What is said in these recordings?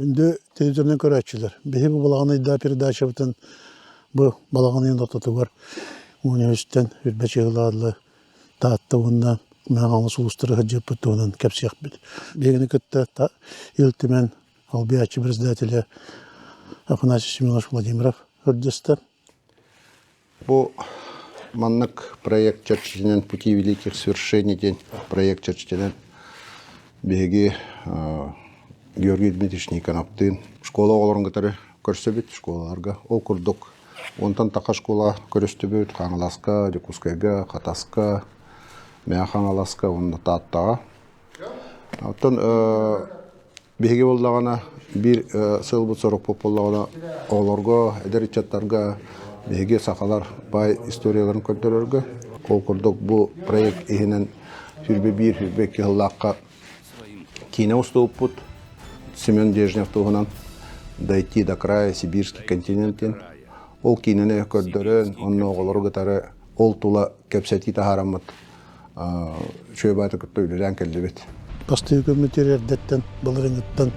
Күнде телевизордан көрәтчілер. Бехе bu балағаны идда передача бітін bu балағаны енді отаты бар. Университеттен үрбәче ғыладылы таатты онна мәңаңы сұлыстыры ғыджеп бұтты онын кәпсияқ бет. Бегіні күтті елтімен албиячы председателя Афанасий Семенович Владимиров үрдісті. Бұл маннык проект чарчинен «Пути великих свершений» день проект чарчинен беги Георгий Дмитриевич Никоноптын школа оларын кытары көрсөбүт школаларга ол курдук. Онтан тақа школа көрсөбүт Хаңаласка, Декускайга, Хатаска, Мяханаласка, онда тааттага. Оттон беги болдагана бир сылбыт сорок пополлагана олорго, эдеричаттарга беги сакалар бай историяларын көрдөрөргө. Ол курдук бу проект ихинен хүрбе бир хүрбе кыллакка кино уступут. Семен Дежнев туғынан дойти до края Сибирский континентен. Ол кинене көрдөрөн, онны оғылыр ғытары ол тула кәпсәти тахарамыт шөйбаты күтті үлірен кәлді бет. Басты үкіметер әрдеттен, балырыңыттан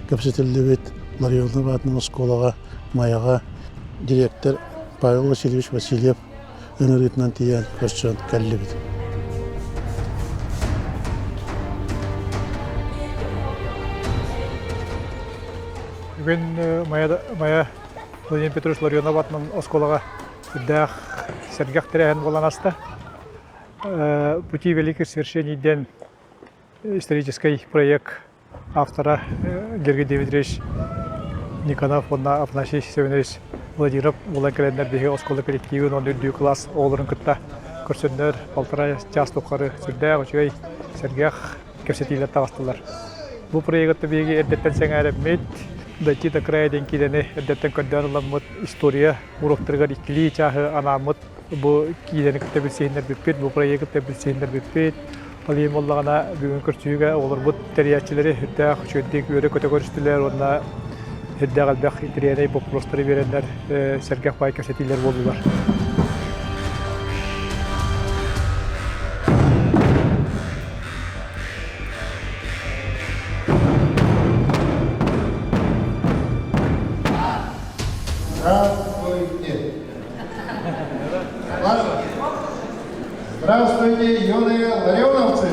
кәпсәтілді бет. Ларионы батының сколаға, маяға директор Павел Васильевич Васильев өнірітінен тиян көрсен кәлді бет. Бүгін мая Владимир Петрович Ларионов атынан осколаға үддәқ сәргәқ тірәген болан асты. «Пути великих свершений» ден исторический проект автора Георгий Дмитриевич Никонов, онна Афанасий Семенович Владимиров болан кәлендер беге осколы коллективін 14 класс оғылырын күтті көрсендер полтора час тоқары сүрдәқ өчігей сәргәқ көпсетейлер тағыстылар. Бұл проекты беге әрдеттен сәң әріммет дойти до края денькидене эддеттен көндөрүламмыт история уроктыргар икили чахы анамыт бу кидени кытта билсейиндер биппит бу проектте билсейиндер биппит ал эми оллагана бүгүн көрчүүгө олор бут териячилери хүддэ хүчөддик өрө көтө көрүстүлөр онна хүддэ галбак интерияней вопростары берендер сергех бай көрсөтүлөр болдулар. Здравствуйте, юные ларионовцы!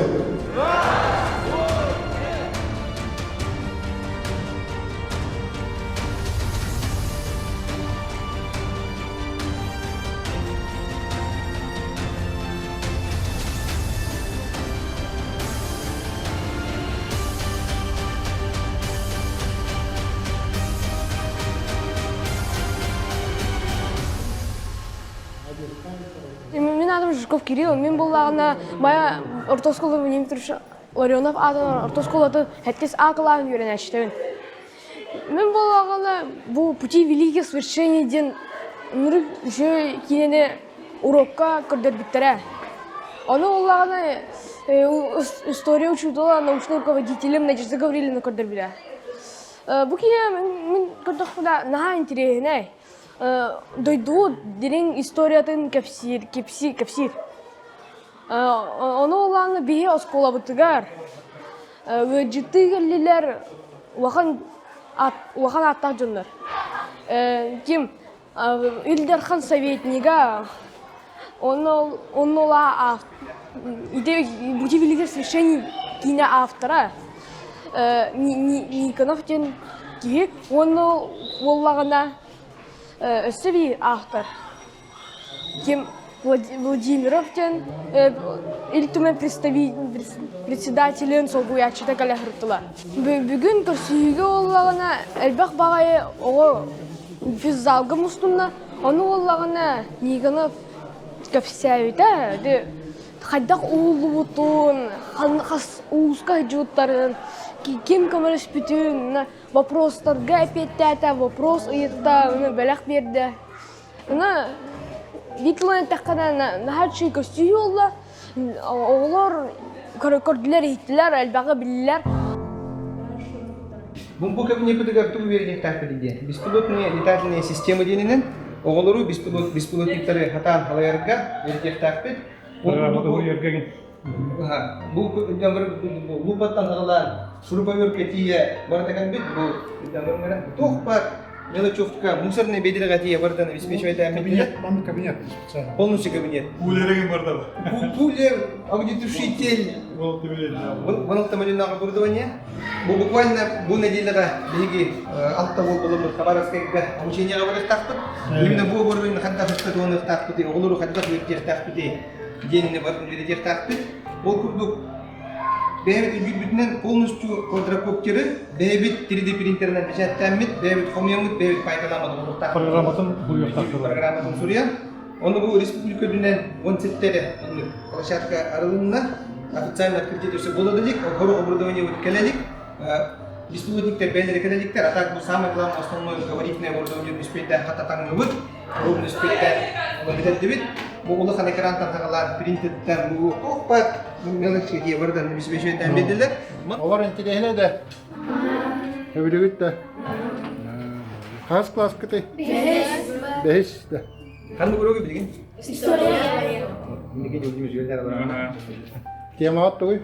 Мен адам Жирков Кирилл, мен болағына мая ортосколы Владимир Петрович Ларионов атынан ортосколаты әттес ақылағын үйрен әштеуін. Мен болағына бұл «Пути великих свершений» ден нұры жö кинене урокка көрдер біттірі. Оны олағына история учудыла научный руководителем Надежда Гавриловна көрдер білі. Бұл кине мен көрдіқ бұда наға интересіне. Дойду дерен историятын кепсир. Оны оланы бейе оскола бұтығар. Өджітті келілер уақан аттақ жонлар. Кем Ильдархан советнига оны ола «Пути великих свершений» кине автора Никонов ден кек оны олағына өсі автор. Кем Владимировтен илтумен председателен сол буячыда кәлі ғырттылар. Бүгін көрсүйіге олағына әлбәқ бағайы оғы физзалғы мұстымна, оны олағына Никонов көпсәуді қайдақ ұлы бұтын, ұлысқа жүттарын, кем көміріс бүтін, вопростарға әпетті, вопрос ұйытта, бәләқ берді. Витланы таққадан нәхәтші көстүйі олы, олар көрділер, еттілер, әлбәғі білілер. Бұл көбіне күдігер тұғы верден тәпілді. Беспилотные летательные системы денінен, оғылыру беспилотниктары хатан халайырға верден тәпілді. Бұл паттан ғылар Suruh поверка тия бартакан бит бу дамырмара тухпак мелочевка мусорный бедерга тия бартан обеспечивает Кабинет, мамный кабинет специально. полностью кабинет. Пулереген бардабы. Пулер, огнетушитель, волномобильное оборудование. Бу буквально бу неделяга биги алтта было Хабаровская обучение говорит так. Именно бу оборудование хадда фестиваль так пути, оглору хадда фестиваль так пути. День не бартан вердер так пути. Ол курдук бэбит үгүтүнөн полностью квадрокоптери бэбит 3D принтеринен печаттамит бэбит хомиямыт бэбит пайдаламады олуктар Программатын буюктактыр. программатын сурья оны бу республика дүнен 17 площадка аралыгында официально открытие болот элек горох оборудование өткөлелик республикаликтер бээлер экелеликтер а так бу самое главное основное говорительное оборудование успейте хататаңыбыт ровно успейте битет бу улахан экрантан тагалар принтерден бу токпак мелочи ге бардан обеспечивает амбеделер Олар интересно да. Öbürü de. Kaç klas kıtı? 5 de. канды көрөгө билген история эмнеге жолдумуз жерлер алар Tema attı koy.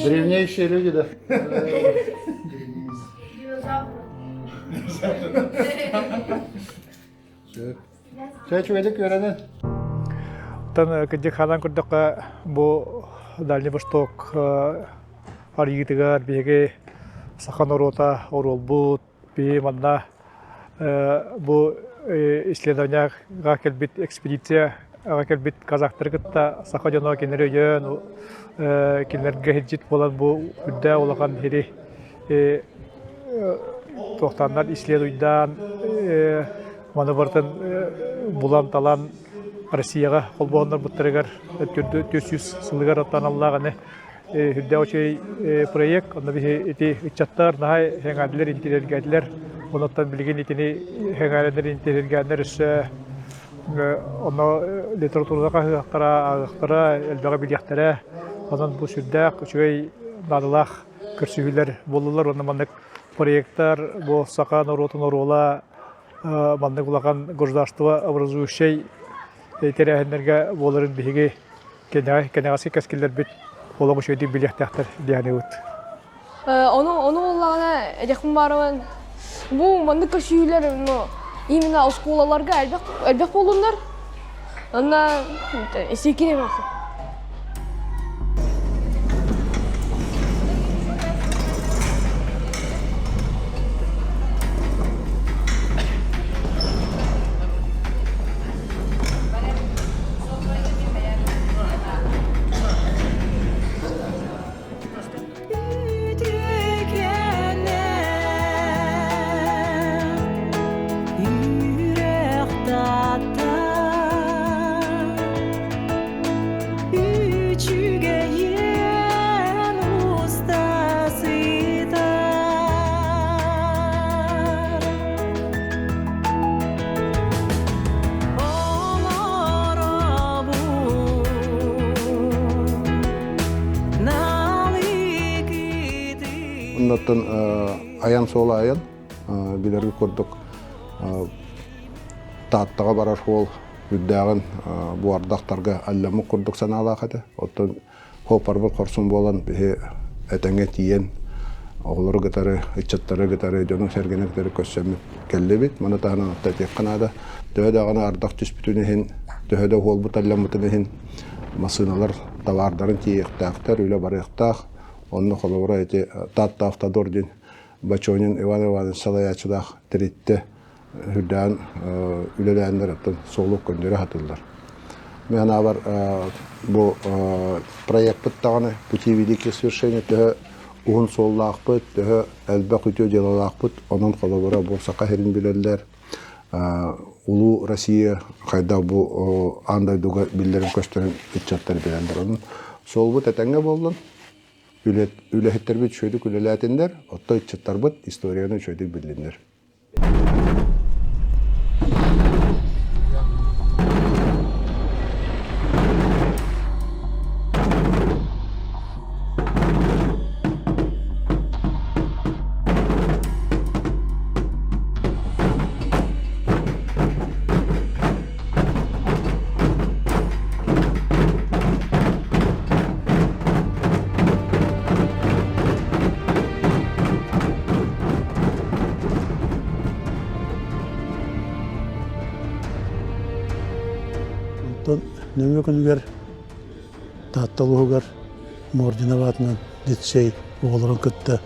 Древнейшие люди да. Sen çöydük öğrenin. Тан кыдык халан курдукка бу Дальний Восток арыгытыгар беге сахан орота оролбут бе манна бу исследованияга келбит экспедиция ага келбит казактар кытта саха жана кенерөйөн кенерге хеджит болан бу үддө улаган хири тохтандар исследуйдан маны бартын булан талан Россияга холбоондар буттарыгар өттүрдү 400 сылыгар оттаналлаганы хүддәүчей проект онда бихи эти ичаттар нахай хеңадилер интеллергәдилер оноттан билген итини хеңадилер интеллергәдилер оны литературага агыктара элбага билияктара анан бу сүрдәк үчөй надылах көрсүгүлөр болулар онда мандык проекттар бу сакан оротун орола мандык булаган государство образующий терәһеннәргә боларын биһиге кенәгәсе кәскилләр бит олоғы шөйді билектақтар дияны өт. Оны олағына әдекім баруын, бұл мандық көшүйілер именно школаларға әлбек болуындар. Онна есекере болсын. Ondan ayan sola ayan bilergi kurduk taattaga barar hol üddägin bu ardaktarga allamı kurduk sanalakada otun hoparbul korsun bolan bihi etenge tiyen oğulları gıtarı, içatları gıtarı, dönün sergene gıtarı kössemi kellebit. Mana tahana atta tekkanada döhede ağına ardak tüspütüne hin, döhede hol bu tallamıtını hin masınalar tavardarın tiyektaktar, öyle barıktaq. Onun kolabora eti tatta aftador din Baçonin Ivan Ivanoviç Salayaçıdaq teritte hüddan ülelenler attın soğuk gönderi hatırlar. Mena var bu proyekt bittağını Пути великих свершений тө уын соллақпыт, тө әлбәқ үтө делалақпыт, onun kolabora bu saqa herin bilerler. Ulu Россия qayda bu андай дуга биллерин көстөрүн итчаттар bilenler onun. Sol bu tetenge boldun. Ülehitler bit şöydük ülelәтендер, отта итчаттар бит историяны şöydük bilinler. Тон нөмө күнүгер таатталуугар Мординоватынан лицей оғылырын кытта,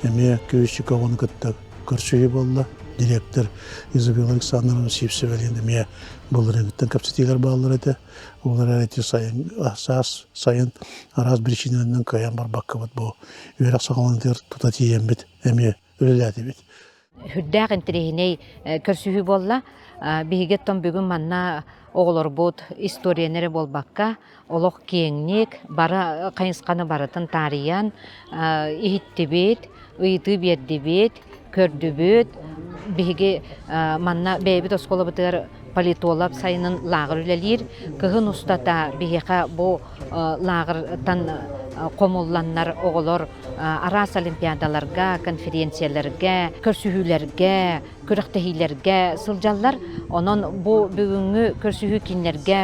эме Күйшіковын кытта көрсүйі болла. Директор Изабелла Александровна Сипсевелин эме бұл регіттен капсетилер бағылар әті. Олар әреті сайын араз біршіненен каян бар баққа бұд бұл. Үйер ақсақаландыр тұта тиен бит, эме өлеләді бит. Хүрдәк интерехиней көрсүһү болла бигеттон бүгүн манна оголор бут историянере болбакка олох кеңник бара кайынсканы баратын тариян ихиттибет ыйты бердибет көрдүбөт биге манна бэбит оскола бытыр политолог сайынын лагыр үлелир кыгын устата бигека бу лагыртан комулланнар оголор арас олимпиадаларга, конференцияларга, көрсүһүләргә, көрәктәһиләргә сылжаллар. Онон бу бүгүнгү көрсүһү кинләргә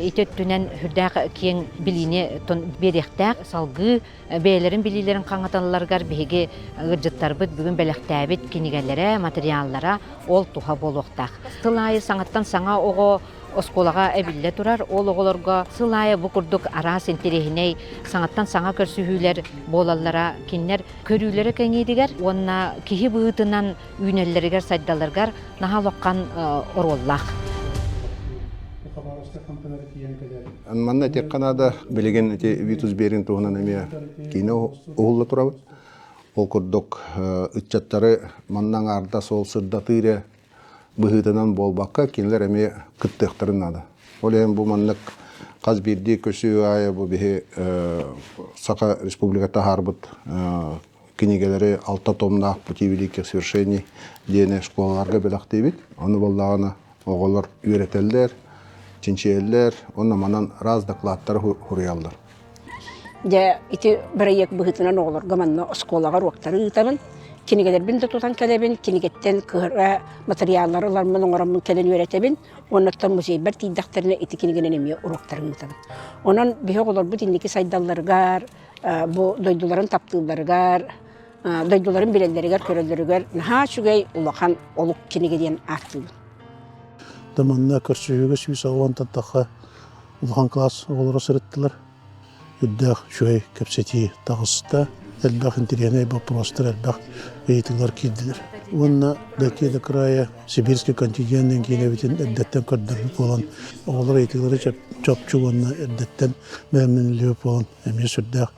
итеттүнән хүрдәк киң билине тон беректәк салгы бәйләрен билиләрен каңаталларга биге гыҗыттарбыт бүгүн бәләктәбит кинигәләре, материаллара ол туха болуктак. Тылай саңаттан саңа ого осколага эбилле турар, ол оголорго сылайы бу курдук арас интерехиней саңаттан саңа көрсүһүләр болаллара киннер көрүләре кеңейдигер, онна кихи быытынан үнелләргә сайдаларга наха локкан ороллах. Манна тек канада билеген эти Витус Берин тугунан эме кино угулла турабыт. Ол курдук ытчаттары маннан арда сол сырдатыре быһытынан болбакка кинлер эме кыттыктарын ада. Ол эм бу маннык каз бирди көсү ая бу бихи Сака республиката харбыт кинигелери алта томна пути великих свершений дене школаларга белактыбыт. Аны боллагана оголор үйрөтелдер, чинчиеллер, онна манан раз докладтар хуруялдар. Де ити бирек быһытынан оголорга манна школага руактары ытабын. Кинигелер бинде тутан келебин, кинигеттен кыра материаллары лармын оңорамын келен үйрөтебин. Оннан музейбер тийдактерине ити кинигенен эме уроктарын ытабын. Онан бихе оголор бу тиндики сайдалларгар, бу дойдуларын таптыыларыгар, дойдуларын билеллеригер, көрөллөрүгөр наха чугай улахан олук кинигеден артыбын. Даманна көрсүйігі сүйіс ауан таттаққа улхан класс олары сырыттылар. Үддәқ шөй көпсети тағысыста, әлбәқ интереней бұл простыр әлбәқ ейтілер кейділер. Онна дәкеді края Сибирский континенттен кейін әбетін әддеттен көрдіріп болан. Олар ейтілері чапчу онна әддеттен мәмінлеу болан. Әмес үддәқ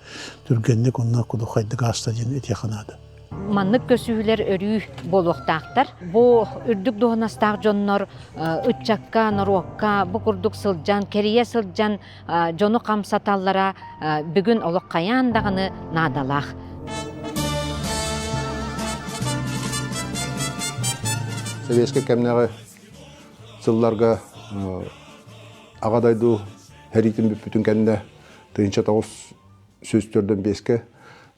түргенлік онна құды қайды ғаста ден етеқанады. Маннык көсүһүләр өрүү болуктактар. Бу үрдүк дохнастак жоннор ытчакка, норокка, бу курдук сылжан, керие сылжан жону камсаталлара бүгүн олок каяндагыны надалах. Советский кемнеге сылларга агадайду хәритин бүтүн кенде тыйынча тогуз сөздөрдөн беске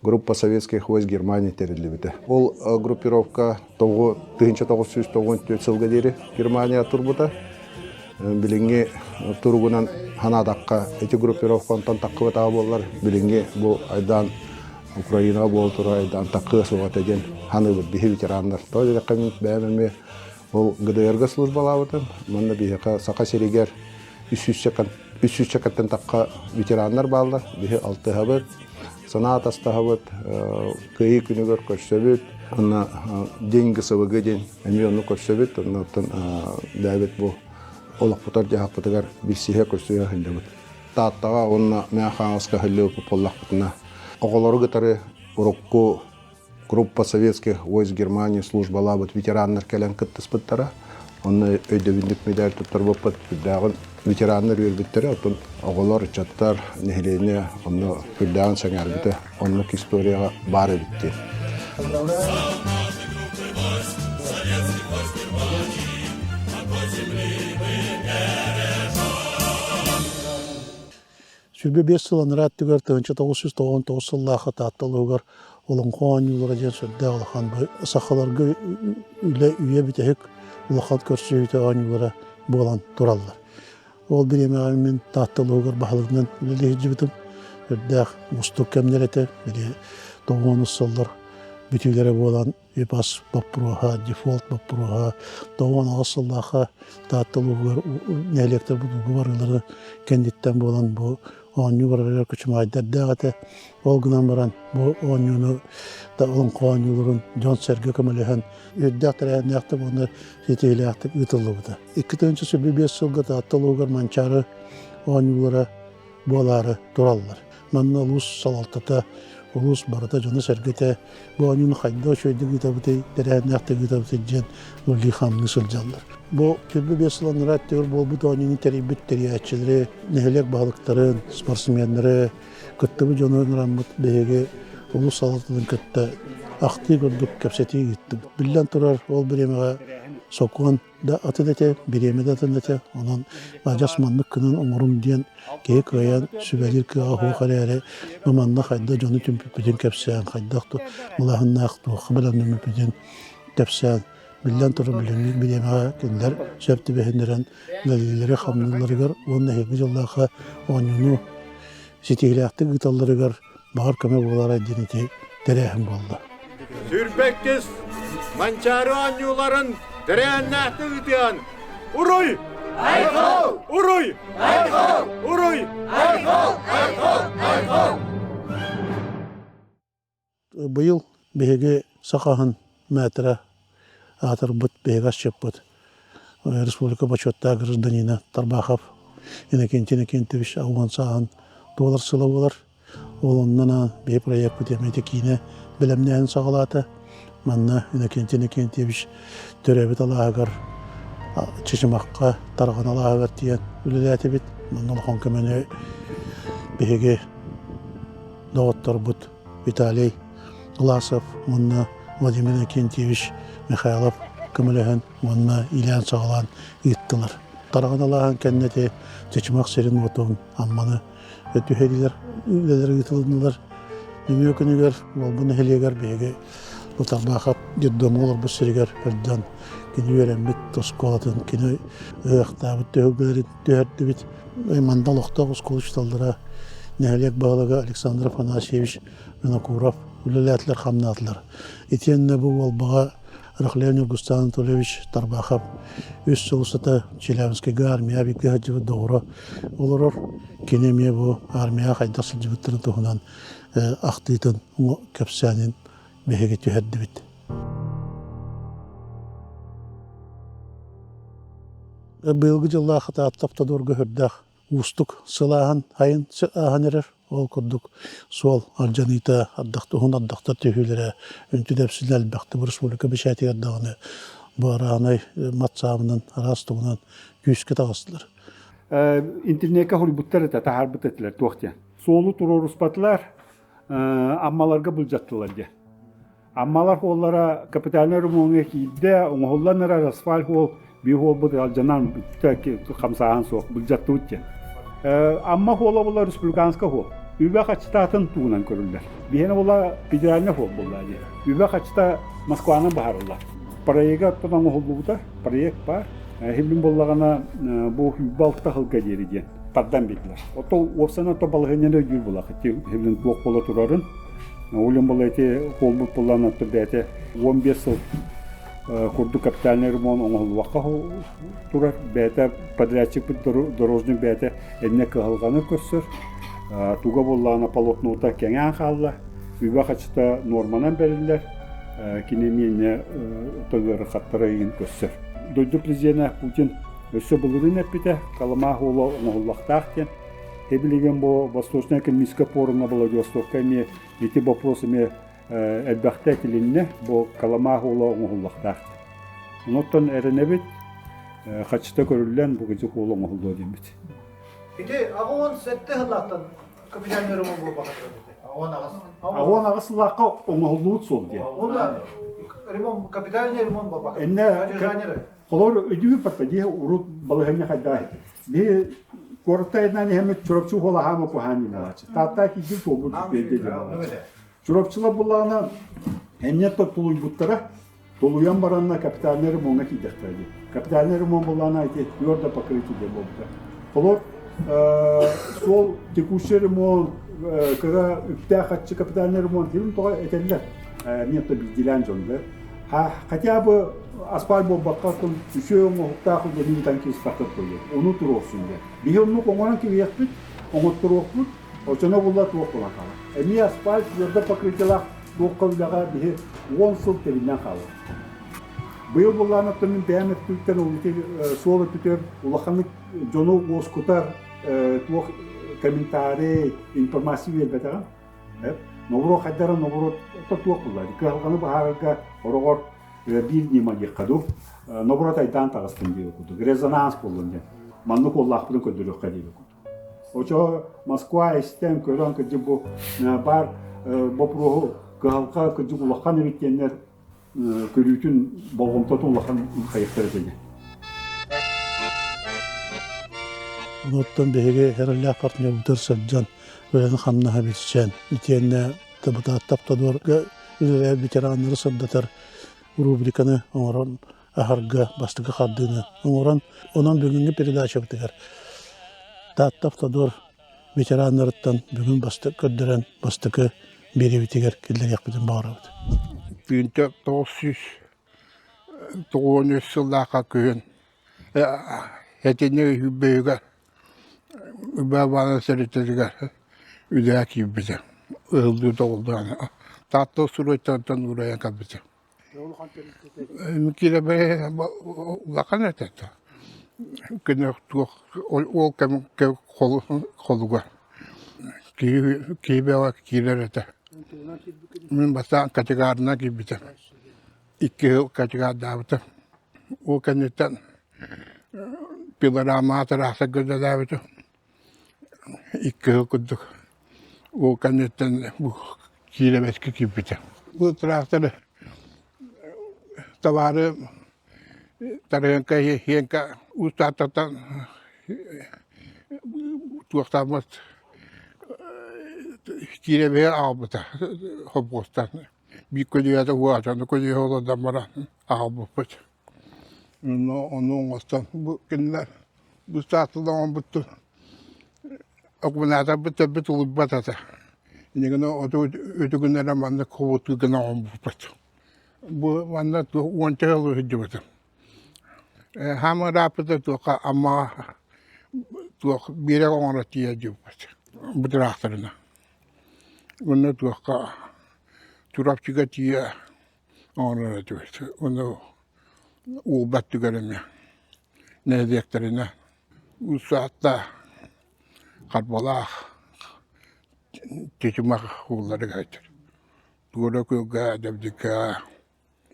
группа советских войск Германии терилибите. Ол группировка тыгынча 994 сылга дери Германия турбута. Билинге тургунан ханадакка эти группировкантан таккы таа боллар. Билинге бу айдан Украина бол тура айдан таккы сугата ден ханы бихи ветерандар. Тойлы камин бәмеме ол ГДРга службалабытын. Мында бихи Сака Серегер 300 чакаттан такка ветерандар балдар. Бихи 6 хабыт. Санат астахавыт, кыйы күнігер көшсөбіт, онна деньги сывыгы ден, әмионы көшсөбіт, оннан дәбет бұл олық бұтар жағақ бұтығар білсіге көшсөйе хілді бұт. Тааттаға онна мәхаңызға хілі бұп олақ бұтына. Оғылары ғытары ұрыққу группа советских войск Германии службала бұт ветерандар кәлін күттіс бұттара. Онна өйдөвіндік медаль тұттар бұппыт, бүддағын ветерандар үйірбіттері, отын оғылар, чаттар, нехилейіне, онны бүддағын сәңер біті, оннық историяға бары бітті. Сүрбе 5 сылын рәттігер 1999 сыллаға таттылығыр олың қоған юлыра ден сөдді алған сақаларға үйе бітек улахан көрсүйті аңылары болан тураллар. Ол бір емеғамен таттылығыр бағылығынан үлелі жібітім. Үрдәқ мұстық кәмдер әті, бірі 90 сыллар бүтүләре болан епас баппруха, дефолт баппруха, тоон асыллаха тааттылугар нелектер бугарлары кендиттен болан бу оню баралар күчмайдар дагата ол гынан баран бу онюну да олон коонюларын жон серге көмөлөһөн үддәктер нәкте буны сетеләктеп үтүлүбүдө. 2-нчы бибес сылга тааттылугар манчары онюлары болары тураллар. Манна лус салалтата улус барата жона сергете бу онюн хайда шөйдү гитабыты дәрәнәкте гитабыты жен улли хамны сылжаллар. Бу бибес сыланрат төр бол бу онюн терибит териячилери нехелек балыктарын спортсменнери көттөбү жона раммыт беге улус салалтын көттө акты көрдүк кепсети гитти. Биллен турар ол биремеге сокуан да атыдете биремеде атыдете онун ажасманлык кынын оңорун диен кейк аян сүбелир кыга хуқарере маманна хайда жону түмпүпүден кепсен хайдакту мулахыннакту хабаранны мүпүден кепсен биллен турар биремеге кендер сөптү бехендерен галилери хамныларыгар онна хеги жыллаха онюну сетилякты гыталларыгар бар көмө болара денети терехим болду. Сүрбеккіз манчары анюларын дәрәннәхті үтіян. Урой! Айқол! Урой! Айқол! Урой! Айқол! Айқол! Айқол! Быйыл беге сақаһын мәтірі атыр бұт беге ашчып бұт. Республика бачотта гражданина Тарбахов Иннокентьевич ауған сағын доллар сылы болар. Ол оннан бей проект өтемейді кейіне білімнен сағалаты. Манна Иннокентьевич төрәбет алағығар чешімаққа тарған алағығар тиен үліләті бет. Манна лхон көмені беге доғыттар бұт Виталий Гласов, манна Владимир Иннокентьевич Михайлов көміліген манна илән сағалан үйттілер. Тарған алағын кәннеті чешімақ серін отуын амманы өтүхелилер, үлелер үйттілділер. Нөмі өкінігер, ол бұны хелегер беге Тарбахов деддом олар бұл сірігер өрден кені өрембет тосколатын, кені өқтабыт төгілерін төхерді бет. Мандал оқтақ ұсколышталдыра нәхелек бағылығы Александр Афанасьевич Винокуров үлеләтлер хамнатлар. Етенне бұл ол баға Рахлевни Густав Анатольевич Тарбахов өз соғысыта Челябинскіге армия бекке хаджыбы доғыры оларыр. Кенеме бұл армия қайдақсыл жібіттірін тұғынан ақтыйтын көпсәнін бәхеге түйерді бет. Бұйылғы жылға қыта аттапта дорғы хүрдәқ ұстық сылағын айын ағын ерер. Ол күрдік сол аржанита ардақтығын ардақтар түйілері үнтүдәпсін әлбәқті бір республика бешәті ердағыны бұл арағынай матсағынан арастығынан күйіске тағыстылар. Интернетке холибуттар это тахарбыт этилер туохтя. Солу туруруспатлар аммаларга булжаттылар де. Аммалар холлара капитальный ремонтга кийде, оңолланара асфальт хол бихол бут алжанан бүттәки хамсахан соқ булжаттыутте. Амма хола була республиканска хол. Үбә качтатын туунан көрүлдер. Бихене була федеральный хол булла де. Үбә качта Москваны бахарылар. Проект тотан холбута, проект бар. Хилин боллагана бу балтта хылга жериген. Паддан битлер. Ото опсана то балгынене жүр була. Хилин блок бола турарын. Улем бола эти холбут буллана турдете 15 жыл курду капитальный ремонт оңолвакка турар. Бете подрядчик дорожный бете эне кылганы көссөр. Туга боллана полотнота кеңен халла. Үбә качта норманан берилер. Кинемине төгөр хаттырыгын көссөр. Дойду президент Путин өсө булырын эппите, калама холо оңоллактаактен. Эбилеген бо Восточная экономическая форумна Владивостокка ме эти вопросами элбахта тилинне бо калама холо оңоллактаакт. Оноттон эренебит хачта көрүлгөн бу гыжы холо оңолдо демит. Иде агон сетте хылаттан капитальный ремонт болуп атат. Агон агысылакка оңолдуут сол де. Онда ремонт капитальный ремонт болуп атат. Энне Колор ödüğü patladı, urut balıhını kadar. Bir korktaydan hem çorapçı kola hamı kuhani var. Tatta ki git oldu belli de. Çorapçılar bulana emniyet topluyu buttara toluyan baranla kapitalleri monga giderdi. Kapitalleri mon bulana ait yorda pakırıcı de buldu. Kolor sol tekuşları mon kara üpte kaççı kapitalleri mon film toğa etenler. Нет, объедилян жонды. Хотя бы асфальт болбаққа кыл үшең оқтақыл денің танки спартат қойды. Оны тұрғысын де. Бейонны қоңыран кебеқпіт, оңыт тұрғықпыт, очына бұлла туық болан қалы. Әме асфальт жерді покрытелақ тоққылдаға бейі 10 сыл терінен қалы. Бұл бұлланы түнін бәмет түліктен солы түтер, ұлақанлық жону оскутар туық комментарий, информация вербетаған. Нобро қайдара нобро туық бұллайды. Кығылғаны бағарға орығыр bir nima yıkadı. Nobra taydan tağıstın diye okudu. Rezonans bulundu. Manlık Allah'ın kötülük kadar okudu. Oça Moskva isten kören ki bu bar bu prohu halka ki Allah'ın evetkenler körütün bolğumta Allah'ın kayıkları dedi. Onottan behege herhalde partner utursan ölen xanna habitsen. İtiyenne tabuta taptadur üzere bitiranları sandatar. Рубриканы оңорон ахарга бастыгы хаддыны оңорон онон бүгүнгү передача битер. Таттаптадор ветераннарыттан бүгүн басты көддөрөн бастыгы беребитигер килдер якпытын баарабыт. Түйінті 900 жылдаға күйін әтене үйбейгі үбәбаны сәреттізігер үдәк кейбіті. Үлді тоғылды. Татты сұройттан ұрайан кәбіті. Кире бе улақан әтәді. Күні ол кәм қолуға. Кейбе ала кирер әті. Мен бастан категарына кейбіті. 2 жыл категарда абыты. Ол кәнеттен пилорама атырақса көзді абыты. 2 жыл күддік. Ол кәнеттен кире бәскі кейбіті. Бұл тұрақтары товары тарыгынка хенка устататан туақтамыз киребе албыта хоббостан биккөлүята уачаны көлү дамара албыпыт. Но onun остан bu günler bu saatlıdan buttu. Okumanada bit olup batata. Yine o ötü günlere mandı kovutu gına olmuştu. Bu mandı onçalı hücumdu. Hamı rapıda tuqa ama tuq bire onratiya juput. Bu traktörüne. Onu tuqa turapçıga tiya onratiya. Onu uğbattı göremiyor. Ne diyeklerine. Bu saatte karbalak çeşimak oğulları gaydır. Tuğra köyga devdika.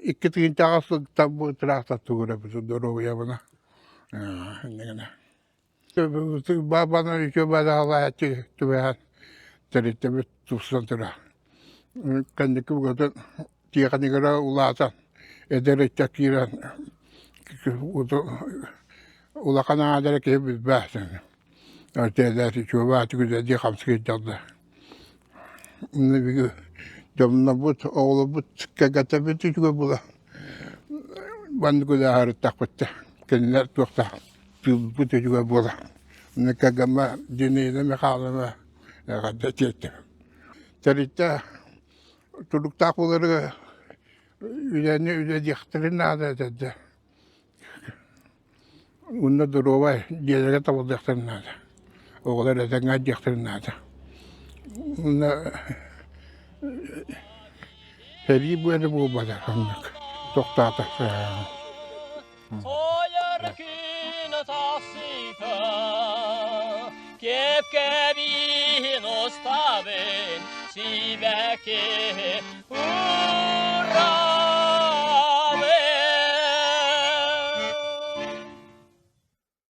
2 tığın çağıslıkta bu traktör tuğra bizi doğru uyabına. Babana üçü bada Allah'a tüveyen terite bir tutsan tura. Kendiki bu kadar tiyakani gara ulatan. Ederek çakiren. Ulakan ağadarek hep biz bahsen. Artedesi çoğubatı güzel diye kamsıkı çaldı. Ne bir camına but, oğlu but, kagata bir tüçüge bula. Bandı güzel harı takpıttı. Kendiler tuğda. Bu tüçüge bula. Ne kagama, dinleyle mi kalama. Ne kadar çekti. Terite, çocuk takpuları üzerine diktirin nada dedi. Onda durova gelere tabu diktirin nada. Oğlar etenga diktirin nada. Onda heri bu ere bu badar hamdik. Toktata. Koyar kün tasika kepkevin ostaven siveke urra